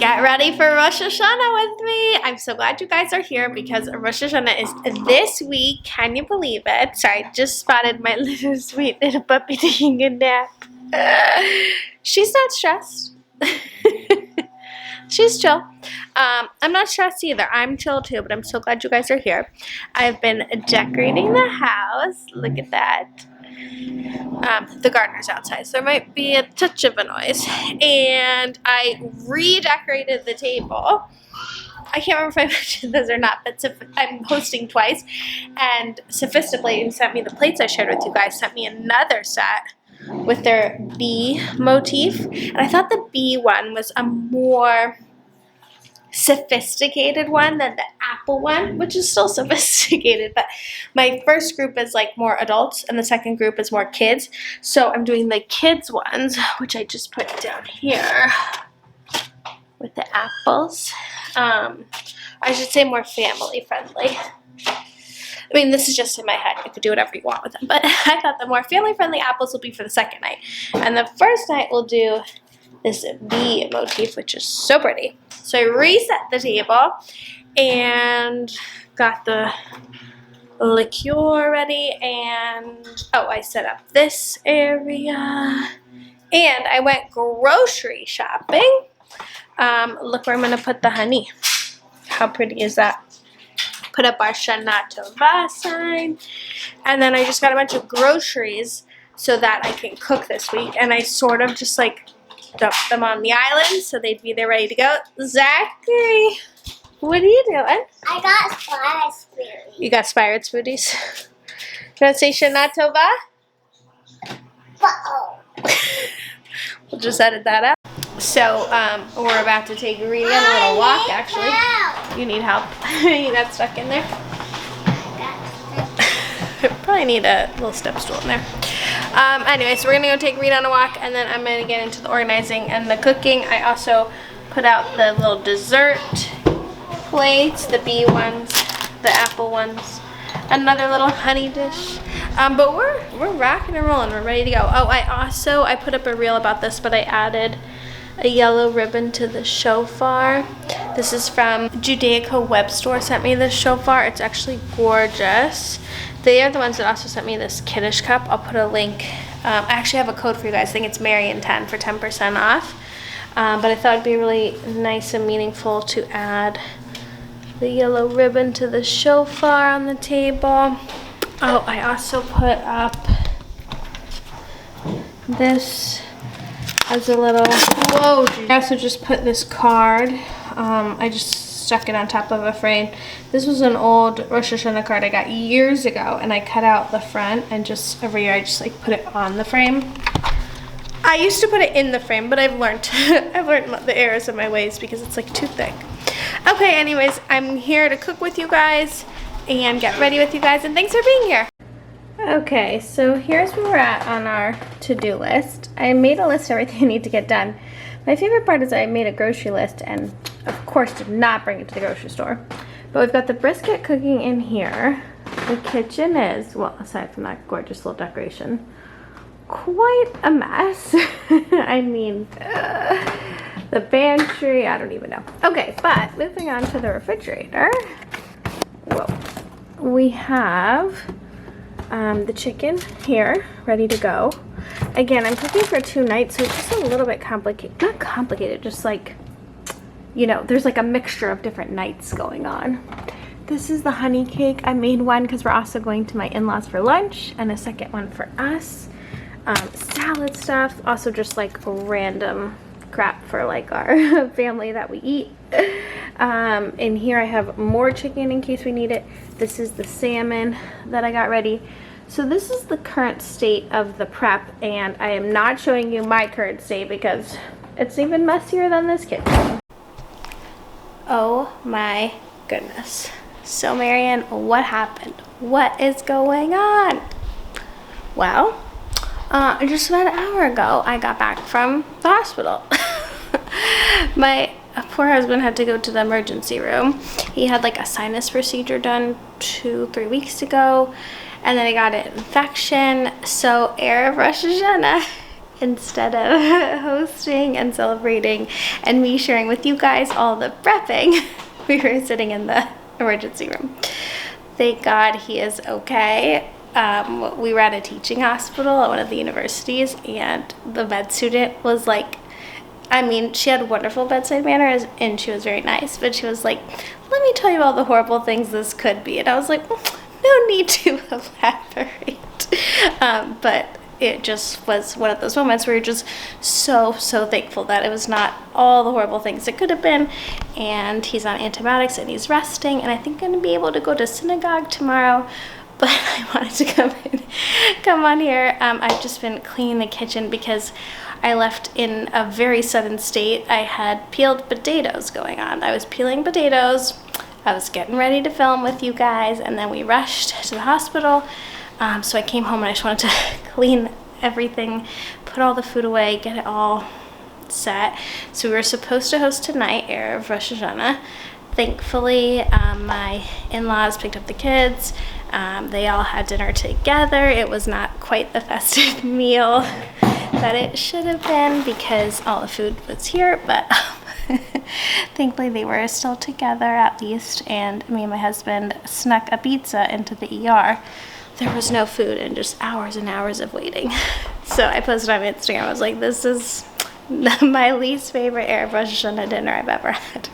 Get ready for Rosh Hashanah with me. I'm so glad you guys are here because Rosh Hashanah is this week. Can you believe it? Sorry, just spotted my little sweet little puppy taking a nap. She's not stressed. She's chill. I'm not stressed either. I'm chill too, but I'm so glad you guys are here. I've been decorating the house. Look at that. The gardener's outside, so there might be a touch of a noise. And I redecorated the table. I can't remember if I mentioned this or not, but I'm hosting twice. And Sophisticated, who sent me the plates I shared with you guys, sent me another set with their bee motif. And I thought the bee one was a more sophisticated one than the apple one, which is still sophisticated, but my first group is like more adults and the second group is more kids. So I'm doing the kids ones, which I just put down here with the apples. I should say more family friendly. I mean, this is just in my head. You could do whatever you want with them, but I thought the more family friendly apples will be for the second night, and the first night we'll do this bee motif, which is so pretty. So I reset the table and got the liqueur ready, and I set up this area, and I went grocery shopping. Look where I'm going to put the honey. How pretty is that? Put up our Shana Tova sign, and then I just got a bunch of groceries so that I can cook this week, and I sort of just like dumped them on the island so they'd be there ready to go. Zachary, what are you doing? I got Spirated Smoothies. You got Spirated Smoothies? You want to say Shana Tova? Uh-oh. We'll just edit that out. So, we're about to take Rita on a little walk, actually. Help. You need help? You got stuck in there? Probably need a little step stool in there. Anyway, so we're going to go take Rita on a walk, and then I'm going to get into the organizing and the cooking. I also put out the little dessert plates, the bee ones, the apple ones, another little honey dish. But we're rocking and rolling. We're ready to go. I put up a reel about this, but I added a yellow ribbon to the shofar. This is from Judaica Web Store. Sent me this shofar. It's actually gorgeous. They are the ones that also sent me this Kiddush cup. I'll put a link. I actually have a code for you guys. I think it's Marian10 for 10% off. But I thought it'd be really nice and meaningful to add the yellow ribbon to the shofar on the table. I also put up this as a little, I also just put this card. I just stuck it on top of a frame. This was an old Rosh Hashanah card I got years ago, and I cut out the front, and just every year I just like put it on the frame. I used to put it in the frame, but I've learned the errors of my ways because it's like too thick. Okay, anyways, I'm here to cook with you guys and get ready with you guys, and thanks for being here. Okay, so here's where we're at on our to-do list. I made a list of everything I need to get done. My favorite part is I made a grocery list and of course did not bring it to the grocery store. But we've got the brisket cooking in here. The kitchen is, well, aside from that gorgeous little decoration, quite a mess. I mean, the pantry, I don't even know. Okay, but moving on to the refrigerator. Whoa. We have the chicken here, ready to go. Again, I'm cooking for 2 nights, so it's just a little bit complicated. Not complicated, just like, you know, there's like a mixture of different nights going on. This is the honey cake. I made one because we're also going to my in-laws for lunch, and a second one for us. Salad stuff, also just like random crap for like our family that we eat. And here I have more chicken in case we need it. This is the salmon that I got ready. So this is the current state of the prep, and I am not showing you my current state because it's even messier than this kitchen. Oh my goodness. So Marianne, what happened? What is going on? Well, just about an hour ago, I got back from the hospital. My poor husband had to go to the emergency room. He had like a sinus procedure done 2-3 weeks ago, and then he got an infection. So Erev Rosh Hashanah, instead of hosting and celebrating and me sharing with you guys all the prepping. We were sitting in the emergency room. Thank God he is okay. We were at a teaching hospital at one of the universities, and the med student was like, I mean, she had wonderful bedside manners and she was very nice, but she was like, let me tell you all the horrible things this could be. And I was like, no need to elaborate. But it just was one of those moments where you're just so thankful that it was not all the horrible things it could have been. And he's on antibiotics and he's resting, and I think I'm going to be able to go to synagogue tomorrow. But I wanted to come on here. I've just been cleaning the kitchen because I left in a very sudden state. I had peeled potatoes going on. I was peeling potatoes. I was getting ready to film with you guys, and then we rushed to the hospital. So I came home and I just wanted to clean everything, put all the food away, get it all set. So we were supposed to host tonight, Erev Rosh Hashanah. Thankfully, my in-laws picked up the kids. They all had dinner together. It was not quite the festive meal that it should have been because all the food was here, but thankfully they were still together at least, and me and my husband snuck a pizza into the ER. There was no food and just hours and hours of waiting. So I posted on Instagram, I was like, this is my least favorite Erev Rosh Hashanah dinner I've ever had.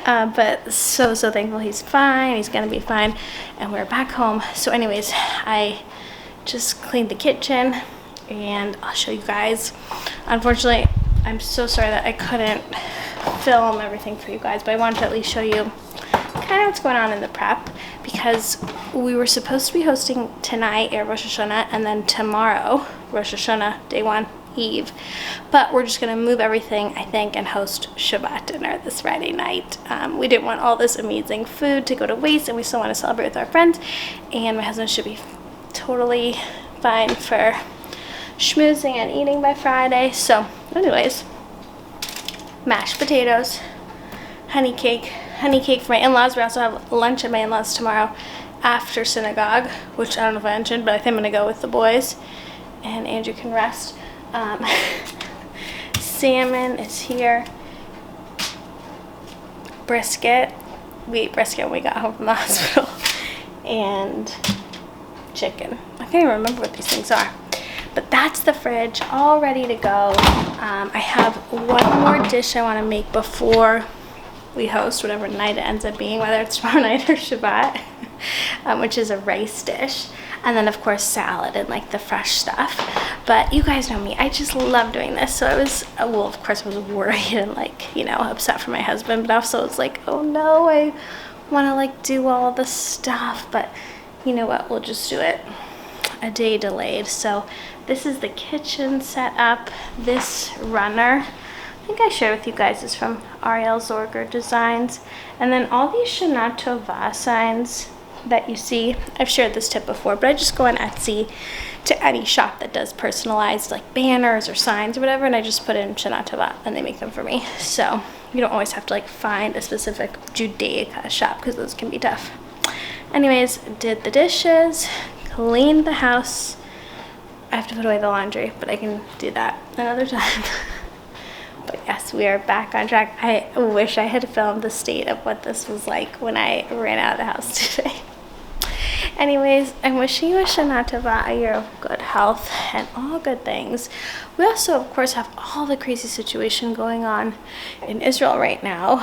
But so thankful he's fine, he's gonna be fine, and we're back home. So anyways, I just cleaned the kitchen, and I'll show you guys. Unfortunately, I'm so sorry that I couldn't film everything for you guys, but I wanted to at least show you kind of what's going on in the prep, because we were supposed to be hosting tonight, Erev Rosh Hashanah, and then tomorrow, Rosh Hashanah, day 1, Eve. But we're just going to move everything, I think, and host Shabbat dinner this Friday night. We didn't want all this amazing food to go to waste, and we still want to celebrate with our friends, and my husband should be totally fine for schmoozing and eating by Friday. So anyways, mashed potatoes, honey cake for my in-laws. We also have lunch at my in-laws tomorrow after synagogue, which I don't know if I mentioned, but I think I'm gonna go with the boys and Andrew can rest. Salmon is here. Brisket. We ate brisket when we got home from the hospital. And chicken. I can't even remember what these things are. But that's the fridge, all ready to go. I have one more dish I want to make before we host, whatever night it ends up being, whether it's tomorrow night or Shabbat, which is a rice dish. And then, of course, salad and, like, the fresh stuff. But you guys know me. I just love doing this. So I was, well, of course, I was worried and, like, you know, upset for my husband. But also it's like, oh, no, I want to, like, do all the stuff. But you know what? We'll just do it a day delayed. So this is the kitchen set up. This runner, I think I shared with you guys, is from Ariel Zorger Designs. And then all these Shana Tova signs that you see, I've shared this tip before, but I just go on Etsy to any shop that does personalized, like, banners or signs or whatever, and I just put in Shana Tova and they make them for me. So you don't always have to, like, find a specific Judaica shop because those can be tough. Anyways, did the dishes, cleaned the house. I have to put away the laundry, but I can do that another time. But yes, we are back on track. I wish I had filmed the state of what this was like when I ran out of the house today. Anyways, I'm wishing you a Shana Tova, a year of good health and all good things. We also, of course, have all the crazy situation going on in Israel right now,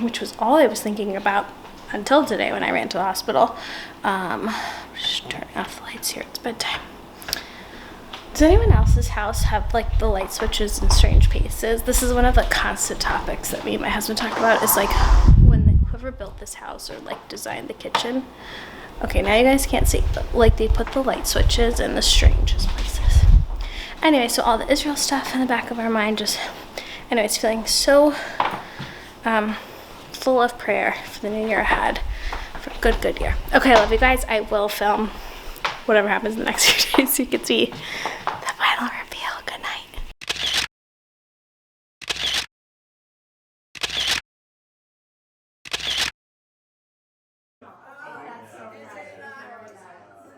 which was all I was thinking about until today when I ran to the hospital. Just turning off the lights here. It's bedtime. Does anyone else's house have, like, the light switches in strange places? This is one of the constant topics that me and my husband talk about, is, like, when whoever built this house or, like, designed the kitchen. Okay, now you guys can't see, but, like, they put the light switches in the strangest places. Anyway, so all the Israel stuff in the back of our mind, just, anyways, feeling so full of prayer for the new year ahead, for a good year. Okay, I love you guys. I will film whatever happens in the next few days so you can see the final reveal. Good night.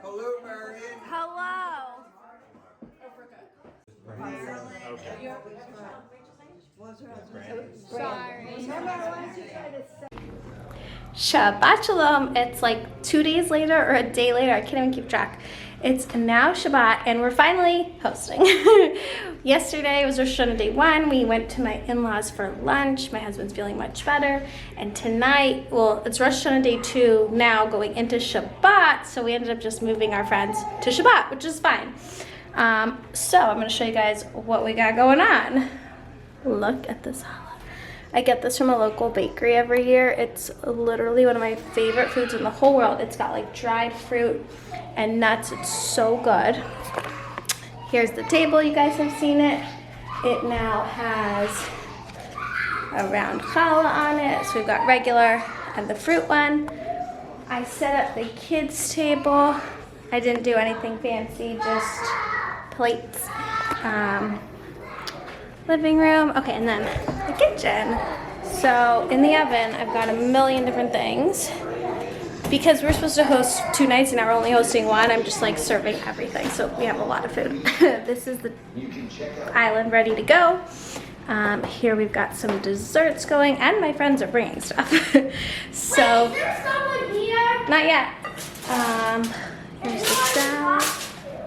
Hello, Marion. Hello. Shabbat Shalom. It's like 2 days later or a day later. I can't even keep track. It's now Shabbat and we're finally hosting. Yesterday was Rosh Hashanah day 1. We went to my in-laws for lunch. My husband's feeling much better. And tonight, well, it's Rosh Hashanah day 2 now going into Shabbat. So we ended up just moving our friends to Shabbat, which is fine. So I'm going to show you guys what we got going on. Look at this challah. I get this from a local bakery every year. It's literally one of my favorite foods in the whole world. It's got like dried fruit and nuts. It's so good. Here's the table. You guys have seen it. It now has a round challah on it. So we've got regular and the fruit one. I set up the kids' table. I didn't do anything fancy, just plates. Living room. Okay, and then the kitchen. So in the oven, I've got a million different things. Because we're supposed to host 2 nights and now we're only hosting 1, I'm just like serving everything. So we have a lot of food. This is the island ready to go. Here we've got some desserts going and my friends are bringing stuff. So, wait, is there someone here? Not yet. Here's the salad.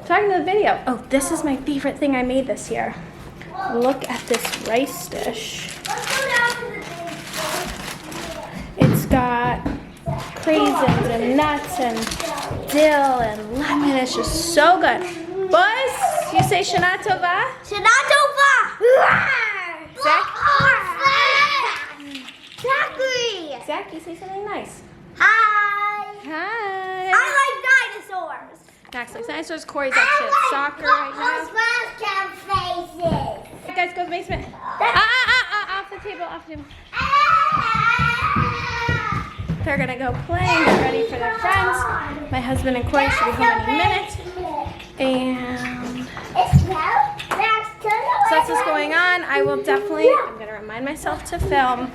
Talking to the video. Oh, this is my favorite thing I made this year. Look at this rice dish. Let's go down to the thing. It's got craisins and nuts and dill and lemon. It's just so good. Boys, you say Shana Tova? Shana Tova! Zach? Zachary! Zach, you say something nice. Hi! Hi. I like dinosaurs. Max likes dinosaurs. Corey's actually at soccer right now. Faces. Guys, go to the basement. Off the table, off the table. They're gonna go play and get ready for their friends. My husband and Corey should be home any minute. And so that's what's going on. I'm gonna remind myself to film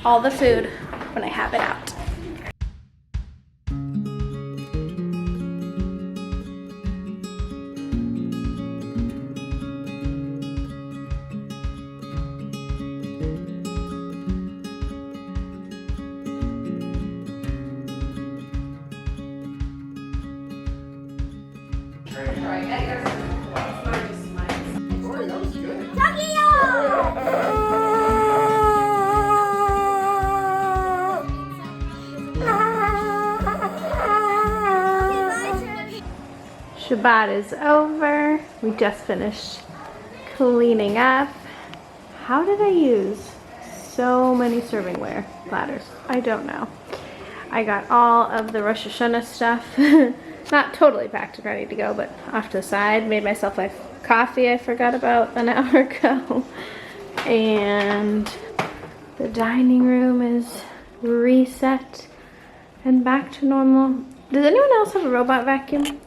all the food when I have it out. Shabbat is over. We just finished cleaning up. How did I use so many servingware platters? I don't know. I got all of the Rosh Hashanah stuff. Not totally packed and ready to go, but off to the side. Made myself a coffee I forgot about an hour ago. And the dining room is reset and back to normal. Does anyone else have a robot vacuum?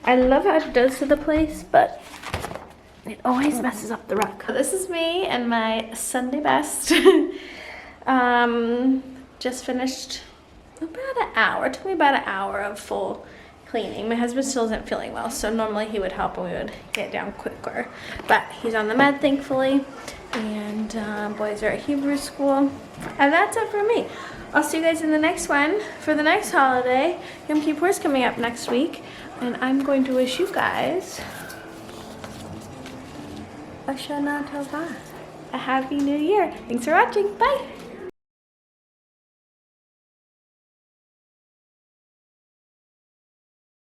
I love how it does to the place, but it always messes up the rug. This is me and my Sunday best. Just finished about an hour. It took me about an hour of full cleaning. My husband still isn't feeling well, so normally he would help and we would get down quicker. But he's on the med, thankfully. And boys are at Hebrew school. And that's it for me. I'll see you guys in the next one for the next holiday. Yom Kippur is coming up next week. And I'm going to wish you guys a Shana Tova, a Happy New Year. Thanks for watching. Bye.